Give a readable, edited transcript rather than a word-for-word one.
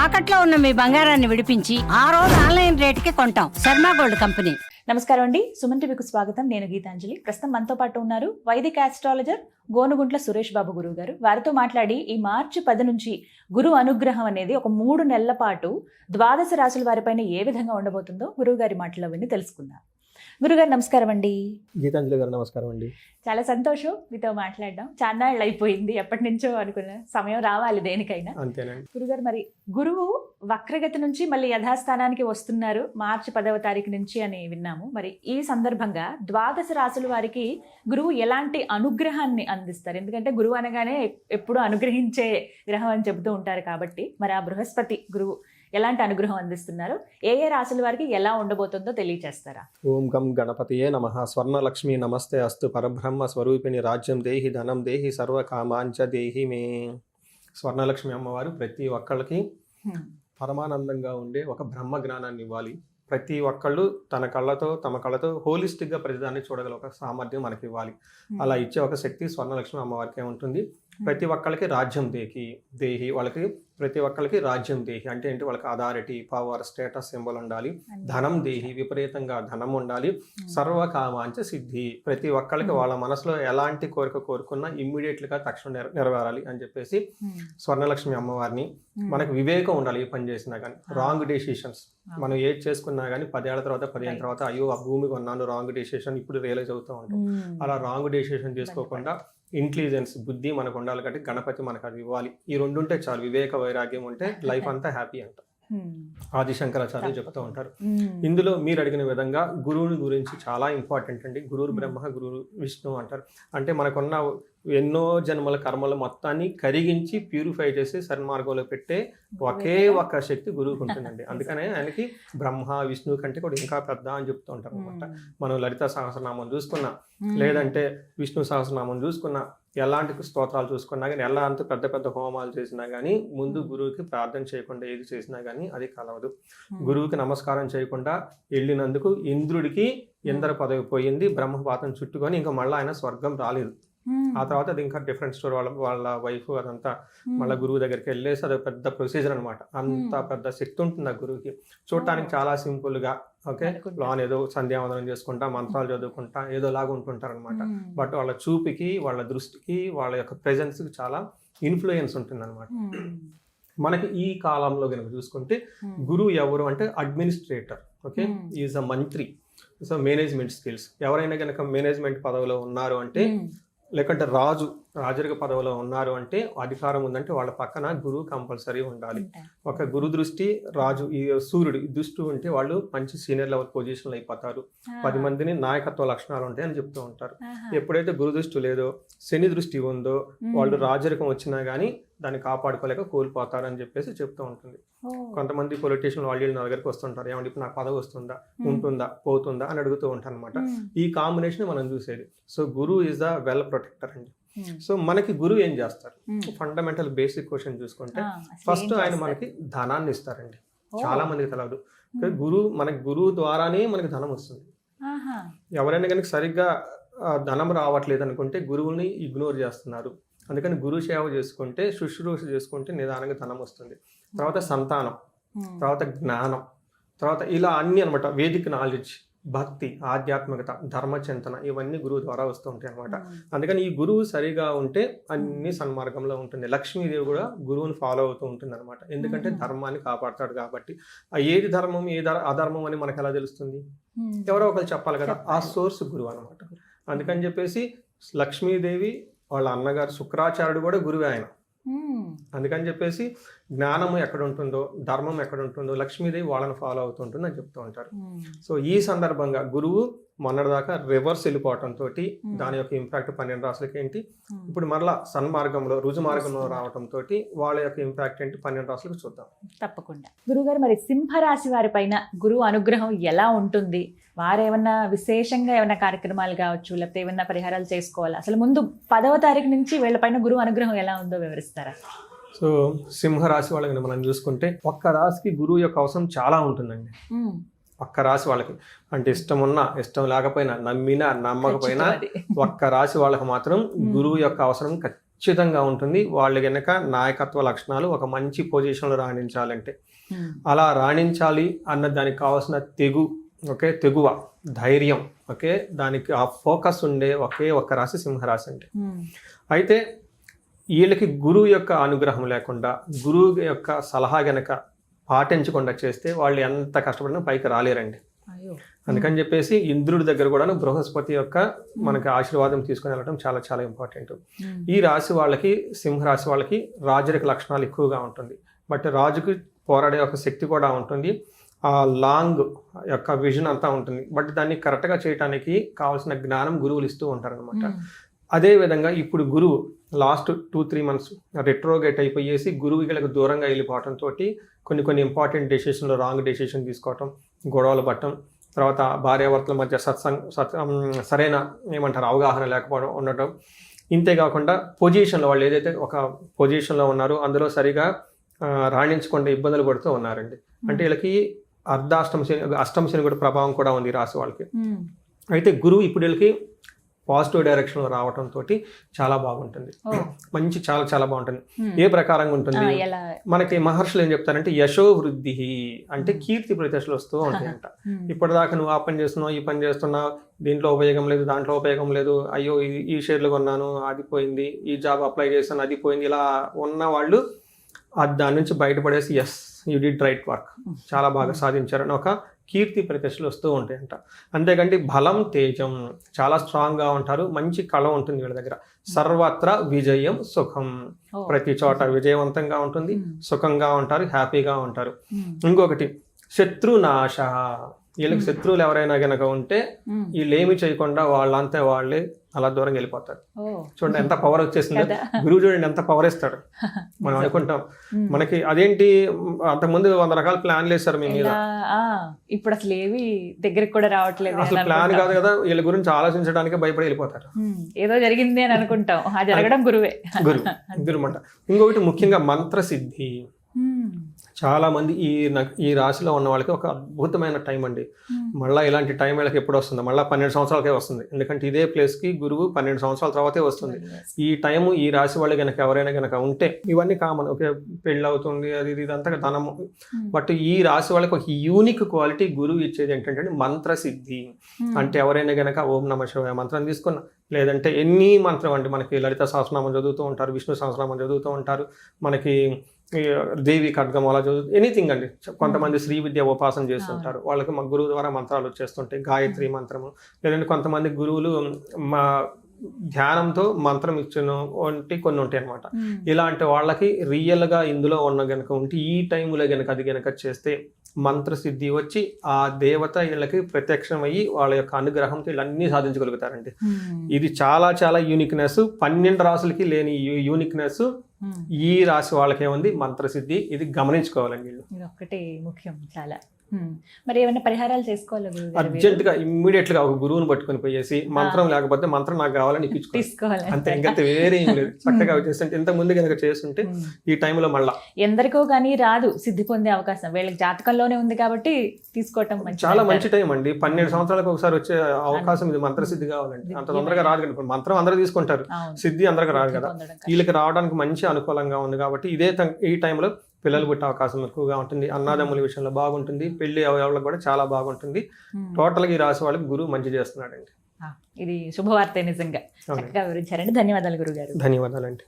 తాకట్లో ఉన్న మీ బంగారాన్ని విడిపించి ఆ రోజు ఆన్లైన్ రేటుకి కొంటాం. Sharma gold company. నమస్కారం అండి, సుమన్ టీవీకి స్వాగతం. నేను గీతాంజలి. ప్రస్తుతం మనతో పాటు ఉన్నారు వైదిక ఆస్ట్రాలజర్ గోనుగుంట్ల సురేష్ బాబు గురువు గారు. వారితో మాట్లాడి ఈ మార్చి 10 నుంచి గురు అనుగ్రహం అనేది ఒక 3 నెలల పాటు ద్వాదశ రాశుల వారిపైన ఏ విధంగా ఉండబోతుందో గురువు గారి మాటలో విని తెలుసుకుందాం. గురుగారు నమస్కారం అండి. గీతాంజలి గారు నమస్కారం అండి. చాలా సంతోషం మీతో మాట్లాడడం. చాన్నాళ్ళు అయిపోయింది, ఎప్పటి నుంచో అనుకున్న సమయం రావాలి దేనికైనా. అంతేనండి. గురుగారు, మరి గురువు వక్రగతి నుంచి మళ్ళీ యథాస్థానానికి వస్తున్నారు మార్చి 10వ తారీఖు నుంచి అని విన్నాము. మరి ఈ సందర్భంగా ద్వాదశ రాశుల వారికి గురువు ఎలాంటి అనుగ్రహాన్ని అందిస్తారు? ఎందుకంటే గురువు అనగానే ఎప్పుడు అనుగ్రహించే గ్రహం అని చెబుతూ ఉంటారు కాబట్టి, మరి ఆ బృహస్పతి గురువు ఎలాంటి అనుగ్రహం అందిస్తున్నారు, ఏ ఏ రాశుల వారికి ఎలా ఉండబోతుందో తెలియజేస్తారా? ఓం గం గణపతియే నమః. స్వర్ణలక్ష్మి నమస్తే అస్తు. పరబ్రహ్మ స్వరూపిణి రాజ్యం దేహి ధనం దేహి సర్వకామాంచ దేహి మే. స్వర్ణలక్ష్మి అమ్మవారు ప్రతి ఒక్కళ్ళకి పరమానందంగా ఉండే ఒక బ్రహ్మ జ్ఞానాన్ని ఇవ్వాలి. ప్రతి ఒక్కళ్ళు తమ కళ్ళతో హోలిస్టిక్గా ప్రతిదాన్ని చూడగల ఒక సామర్థ్యం మనకి ఇవ్వాలి. అలా ఇచ్చే ఒక శక్తి స్వర్ణలక్ష్మి అమ్మవారికి ఉంటుంది. ప్రతి ఒక్కళ్ళకి రాజ్యం దేహి వాళ్ళకి ప్రతి ఒక్కళ్ళకి రాజ్యం దేహి అంటే ఏంటి, వాళ్ళకి అథారిటీ, పవర్, స్టేటస్ సింబల్ ఉండాలి. ధనం దేహి, విపరీతంగా ధనం ఉండాలి. సర్వకామాంచ సిద్ధి, ప్రతి ఒక్కళ్ళకి వాళ్ళ మనసులో ఎలాంటి కోరిక కోరుకున్నా ఇమ్మీడియట్గా తక్షణం నెరవేరాలి అని చెప్పేసి స్వర్ణలక్ష్మి అమ్మవారిని. మనకి వివేకం ఉండాలి. ఏ పని చేసినా కానీ రాంగ్ డెసిషన్స్ మనం ఏది చేసుకున్నా కానీ 10 ఏళ్ల తర్వాత 15 తర్వాత అయ్యో ఆ భూమి కొన్నాను, రాంగ్ డెసిషన్ ఇప్పుడు రియలైజ్ అవుతూ ఉంటాం. అలా రాంగ్ డెసిషన్ చేసుకోకుండా ఇంటెలిజెన్స్, బుద్ధి మనకు ఉండాలి. కాబట్టి గణపతి మనకు అది ఇవ్వాలి. ఈ 2 ఉంటే చాలు. వివేక వైరాగ్యం ఉంటే లైఫ్ అంతా హ్యాపీ అంట ఆది శంకరాచార్య చెప్తూ ఉంటారు. ఇందులో మీరు అడిగిన విధంగా గురువుని గురించి చాలా ఇంపార్టెంట్ అండి. గురువు బ్రహ్మ, గురువు విష్ణు అంటారు. అంటే మనకున్న ఎన్నో జన్మల కర్మలు మొత్తాన్ని కరిగించి ప్యూరిఫై చేసి సన్మార్గంలో పెట్టే ఒకే ఒక్క శక్తి గురువుకు ఉంటుందండి. అందుకనే ఆయనకి బ్రహ్మ విష్ణువు కంటే కూడా ఇంకా పెద్ద అని చెప్తూ ఉంటారు అనమాట. మనం లలిత సహస్రనామం చూసుకున్నా, లేదంటే విష్ణు సహస్రనామం చూసుకున్నా, ఎలాంటి స్తోత్రాలు చూసుకున్నా కానీ, ఎలాంటి పెద్ద పెద్ద హోమాలు చేసినా కానీ ముందు గురువుకి ప్రార్థన చేయకుండా ఏది చేసినా కానీ అది కలవదు. గురువుకి నమస్కారం చేయకుండా వెళ్ళినందుకు ఇంద్రుడికి ఇంద్ర పదవి పోయింది, బ్రహ్మపాతం చుట్టుకొని ఇంకా మళ్ళీ ఆయన స్వర్గం రాలేదు. ఆ తర్వాత అది ఇంకా డిఫరెంట్ స్టోరీ. వాళ్ళ వైఫ్ అదంతా మళ్ళీ గురువు దగ్గరికి వెళ్ళేసి అది పెద్ద ప్రొసీజర్ అనమాట. అంత పెద్ద శక్తి ఉంటుంది ఆ గురువుకి. చూడటానికి చాలా సింపుల్ గా లోన్ ఏదో సంధ్యావందనం చేసుకుంటా, మంత్రాలు చదువుకుంటా ఏదో లాగా ఉంటుంటారు అనమాట. బట్ వాళ్ళ చూపుకి, వాళ్ళ దృష్టికి, వాళ్ళ యొక్క ప్రెజెన్స్ కి చాలా ఇన్ఫ్లుయెన్స్ ఉంటుంది అనమాట. మనకి ఈ కాలంలో కనుక చూసుకుంటే గురువు ఎవరు అంటే అడ్మినిస్ట్రేటర్, ఈజ్ అ మంత్రి. సో మేనేజ్మెంట్ స్కిల్స్, ఎవరైనా కనుక మేనేజ్మెంట్ పదవిలో ఉన్నారు అంటే, లేకంటే రాజరిక పదవిలో ఉన్నారు అంటే, అధికారం ఉందంటే వాళ్ళ పక్కన గురువు కంపల్సరీ ఉండాలి. ఒక గురు దృష్టి, రాజు ఈ సూర్యుడు దృష్టి ఉంటే వాళ్ళు మంచి సీనియర్ లెవెల్ పొజిషన్లు అయిపోతారు. 10 మందిని నాయకత్వ లక్షణాలు ఉంటాయి అని చెప్తూ ఉంటారు. ఎప్పుడైతే గురు దృష్టి లేదో, శని దృష్టి ఉందో, వాళ్ళు రాజరికం వచ్చినా కానీ దాన్ని కాపాడుకోలేక కోల్పోతారు అని చెప్పేసి చెప్తూ ఉంటుంది. కొంతమంది పొలిటీషియన్ వాళ్ళు నా దగ్గరికి వస్తుంటారు, ఏమంటే ఇప్పుడు నాకు పదవి వస్తుందా, ఉంటుందా, పోతుందా అని అడుగుతూ ఉంటారు అనమాట. ఈ కాంబినేషన్ మనం చూసేది. సో గురువు ఈజ్ ద వెల్ ప్రొటెక్టర్ అండి. సో మనకి గురువు ఏం చేస్తారు? ఫండమెంటల్ బేసిక్ క్వశ్చన్ చూసుకుంటే ఫస్ట్ ఆయన మనకి ధనాన్ని ఇస్తారండి. చాలా మందికి తెలియదు. మనకి గురువు ద్వారానే మనకి ధనం వస్తుంది. ఎవరైనా కనుక సరిగ్గా ధనం రావట్లేదు అనుకుంటే గురువుని ఇగ్నోర్ చేస్తున్నారు. అందుకని గురు సేవ చేసుకుంటే, శుశ్రూష చేసుకుంటే నిదానంగా ధనం వస్తుంది. తర్వాత సంతానం, తర్వాత జ్ఞానం, తర్వాత ఇలా అన్ని అనమాట. వేదిక నాలెడ్జ్, భక్తి, ఆధ్యాత్మికత, ధర్మచింతన ఇవన్నీ గురువు ద్వారా వస్తూ ఉంటాయి అనమాట. అందుకని ఈ గురువు సరిగా ఉంటే అన్ని సన్మార్గంలో ఉంటుంది. లక్ష్మీదేవి కూడా గురువుని ఫాలో అవుతూ ఉంటుంది అనమాట. ఎందుకంటే ధర్మాన్ని కాపాడతాడు కాబట్టి. ఏది ధర్మం, అధర్మం అని మనకు ఎలా తెలుస్తుంది? ఎవరో ఒకరు చెప్పాలి కదా. ఆ సోర్స్ గురువు అనమాట. అందుకని చెప్పేసి లక్ష్మీదేవి వాళ్ళ అన్నగారు శుక్రాచార్యుడు కూడా గురువే ఆయన. అందుకని చెప్పేసి జ్ఞానము ఎక్కడ ఉంటుందో, ధర్మం ఎక్కడ ఉంటుందో లక్ష్మీదేవి వాళ్ళని ఫాలో అవుతుంటుంది అని చెప్తూ ఉంటారు. సో ఈ సందర్భంగా గురువు మొన్నటిదాకా రివర్స్ వెళ్ళిపోవటంతో దాని యొక్క ఇంపాక్ట్ 12 రాశులకి ఏంటి, ఇప్పుడు మరలా సన్మార్గంలో, రుజు మార్గంలో రావడంతో వాళ్ళ యొక్క ఇంపాక్ట్ ఏంటి 12 రాశులకు చూద్దాం. తప్పకుండా. గురుగారు, మరి సింహరాశి వారి పైన గురువు అనుగ్రహం ఎలా ఉంటుంది? వారు ఏమన్నా విశేషంగా ఏమైనా కార్యక్రమాలు కావచ్చు, లేకపోతే ఏమన్నా పరిహారాలు చేసుకోవాలా? అసలు ముందు 10వ తారీఖు నుంచి వీళ్ళపైన గురువు అనుగ్రహం ఎలా ఉందో వివరిస్తారా? సో సింహరాశి వాళ్ళని మనం చూసుకుంటే ఒక్క రాశికి గురువు యొక్క అవసరం చాలా ఉంటుందండి. ఒక్క రాశి వాళ్ళకి అంటే ఇష్టం ఉన్నా ఇష్టం లేకపోయినా, నమ్మినా నమ్మకపోయినా ఒక్క రాశి వాళ్ళకి మాత్రం గురువు యొక్క అవసరం ఖచ్చితంగా ఉంటుంది. వాళ్ళు గనక నాయకత్వ లక్షణాలు, ఒక మంచి పొజిషన్లో రాణించాలంటే, అలా రాణించాలి అన్న దానికి కావాల్సిన తెగువ, ధైర్యం, దానికి ఆ ఫోకస్ ఉండే ఒకే ఒక్క రాశి సింహరాశి అంటే. అయితే వీళ్ళకి గురువు యొక్క అనుగ్రహం లేకుండా, గురువు యొక్క సలహా గనక పాటించకుండా చేస్తే వాళ్ళు ఎంత కష్టపడినా పైకి రాలేరండి. అందుకని చెప్పేసి ఇంద్రుడి దగ్గర కూడా బృహస్పతి యొక్క మనకి ఆశీర్వాదం తీసుకుని వెళ్ళడం చాలా చాలా ఇంపార్టెంట్. ఈ రాశి వాళ్ళకి, సింహరాశి వాళ్ళకి రాజరిక లక్షణాలు ఎక్కువగా ఉంటుంది. బట్ రాజుకి పోరాడే ఒక శక్తి కూడా ఉంటుంది, ఆ లాంగ్ యొక్క విజన్ అంతా ఉంటుంది. బట్ దాన్ని కరెక్ట్గా చేయడానికి కావాల్సిన జ్ఞానం గురువులు ఇస్తూ ఉంటారనమాట. అదేవిధంగా ఇప్పుడు గురువు లాస్ట్ 2-3 months రెట్రోగేట్ అయిపోయేసి గురువులకు దూరంగా వెళ్ళిపోవడంతో కొన్ని ఇంపార్టెంట్ డెసిషన్లు రాంగ్ డెసిషన్ తీసుకోవటం, గొడవలు పట్టడం, తర్వాత భార్యాభర్తల మధ్య సరైన అవగాహన లేకపోవడం ఉండటం. ఇంతేకాకుండా పొజిషన్లో వాళ్ళు ఏదైతే ఒక పొజిషన్లో ఉన్నారో అందులో సరిగా రాణించకుండా ఇబ్బందులు పడుతూ ఉన్నారండి. అంటే వీళ్ళకి అష్టమ శని కూడా ప్రభావం కూడా ఉంది రాశి వాళ్ళకి. అయితే గురువు ఇప్పుడు వీళ్ళకి పాజిటివ్ డైరెక్షన్లో రావడంతో చాలా బాగుంటుంది, మంచి చాలా చాలా బాగుంటుంది. ఏ ప్రకారంగా ఉంటుంది, మనకి మహర్షులు ఏం చెప్తారంటే యశో వృద్ధి అంటే కీర్తి ప్రతిష్టలు వస్తూ ఉంటాయంట. ఇప్పటిదాకా నువ్వు ఆ పని చేస్తున్నావు, ఈ పని చేస్తున్నావు, దీంట్లో ఉపయోగం లేదు, దాంట్లో ఉపయోగం లేదు, అయ్యో ఈ షేర్లు కొన్నాను అది పోయింది, ఈ జాబ్ అప్లై చేస్తాను అది పోయింది, ఇలా ఉన్న వాళ్ళు దాని నుంచి బయటపడేసి yes you did right work, చాలా బాగా సాధించారని ఒక కీర్తి ప్రతిష్టలు వస్తూ ఉంటాయంట. అంతేకంటే బలం, తేజం, చాలా స్ట్రాంగ్గా ఉంటారు, మంచి కళ ఉంటుంది వీళ్ళ దగ్గర. సర్వత్ర విజయం, సుఖం, ప్రతి చోట విజయవంతంగా ఉంటుంది, సుఖంగా ఉంటారు, హ్యాపీగా ఉంటారు. ఇంకొకటి శత్రునాశ, వీళ్ళకి శత్రువులు ఎవరైనా కనుక ఉంటే వీళ్ళేమి చేయకుండా వాళ్ళంతా వాళ్ళే అలా దూరంగా వెళ్ళిపోతారు. చూడండి ఎంత పవర్ వచ్చేసింది, గురువు చూడండి ఎంత పవర్ ఇస్తాడు. మనం అనుకుంటాం మనకి అదేంటి అంతకుముందు 100 రకాల ప్లాన్లు వేస్తారు మీ మీద, ఇప్పుడు అసలు ఏవి దగ్గరికి కూడా రావట్లేదు. అసలు ప్లాన్ కాదు కదా, వీళ్ళ గురించి ఆలోచించడానికి భయపడి వెళ్ళిపోతారు. ఏదో జరిగింది అని అనుకుంటాం, ఆ జరగడం గురువే. గురువు అంట. ఇంకొకటి ముఖ్యంగా మంత్రసిద్ధి. చాలా మంది ఈ రాశిలో ఉన్న వాళ్ళకి ఒక అద్భుతమైన టైం అండి. మళ్ళీ ఇలాంటి టైం వీళ్ళకి ఎప్పుడు వస్తుంది, మళ్ళీ 12 సంవత్సరాలకే వస్తుంది. ఎందుకంటే ఇదే ప్లేస్కి గురువు 12 సంవత్సరాల తర్వాతే వస్తుంది. ఈ టైము ఈ రాశి వాళ్ళు కనుక ఎవరైనా కనుక ఉంటే, ఇవన్నీ కామన్, ఓకే పెళ్ళి అవుతుంది అది ఇదంతా ధనము. బట్ ఈ రాశి వాళ్ళకి ఒక యూనిక్ క్వాలిటీ గురువు ఇచ్చేది ఏంటంటే మంత్రసిద్ధి. అంటే ఎవరైనా కనుక ఓం నమః శివాయ మంత్రం తీసుకున్నా, లేదంటే ఎన్ని మంత్రం అంటే మనకి లలిత సహస్రనామం చదువుతూ ఉంటారు, విష్ణు సహస్రనామం చదువుతూ ఉంటారు, మనకి దేవి ఖడ్గం అలా చదువుతూ ఎనీథింగ్ అండి. కొంతమంది శ్రీ విద్య ఉపాసన చేస్తుంటారు, వాళ్ళకి మా గురువు ద్వారా మంత్రాలు వచ్చేస్తుంటాయి, గాయత్రి మంత్రము. లేదంటే కొంతమంది గురువులు మా ధ్యానంతో మంత్రం ఇచ్చిన కొన్ని ఉంటాయి అనమాట. ఇలాంటి వాళ్ళకి రియల్గా ఇందులో ఉన్న గనక ఉంటే ఈ టైంలో గనక అది గనక చేస్తే మంత్రసిద్ధి వచ్చి ఆ దేవత వీళ్ళకి ప్రత్యక్షం అయ్యి వాళ్ళ యొక్క అనుగ్రహంతో వీళ్ళన్నీ సాధించగలుగుతారండి. ఇది చాలా చాలా యూనిక్నెస్, 12 రాసులకి లేని యూనిక్నెస్ ఈ రాశి వాళ్ళకే ఉంది మంత్రసిద్ధి. ఇది గమనించుకోవాలండి వీళ్ళు. ఇది ఒక్కటి ముఖ్యం చాలా. మరి ఏమైనా పరిహారాలు చేసుకోవాలి అర్జెంట్ గా ఇమ్మీడియట్ గా ఒక గురువుని పట్టుకొని పోయేసి మంత్రం లేకపోతే మంత్రం నాకు కావాలని తీసుకోవాలి అంతే, ఇంకా వేరే ఏం లేదు. చక్కగా వచ్చేస్తుంటే ఇంత ముందు కనుక చేస్తుంటే ఈ టైంలో మళ్ళా ఎందరికో కానీ రాదు సిద్ధి పొందే అవకాశం, వీళ్ళకి జాతకంలోనే ఉంది కాబట్టి తీసుకోవటం చాలా మంచి టైం అండి. 12 సంవత్సరాలకు ఒకసారి వచ్చే అవకాశం ఇది. మంత్రసిద్ధి కావాలండి, అంత తొందరగా రాదు కదా. మంత్రం అందరూ తీసుకుంటారు, సిద్ధి అందరికి రాదు కదా. వీళ్ళకి రావడానికి మంచి అనుకూలంగా ఉంది కాబట్టి ఈ టైంలో పిల్లలు పుట్టే అవకాశం ఎక్కువగా ఉంటుంది, అన్నదమ్ముల విషయంలో బాగుంటుంది, పెళ్లి అవయవాలకు కూడా చాలా బాగుంటుంది. టోటల్గా ఈ రాశి వాళ్ళకి గురువు మంచి చేస్తున్నాడండి. ఇది శుభవార్త నిజంగా. చక్కగా వివరించారండి. ధన్యవాదాలు గురుగారు. ధన్యవాదాలండి.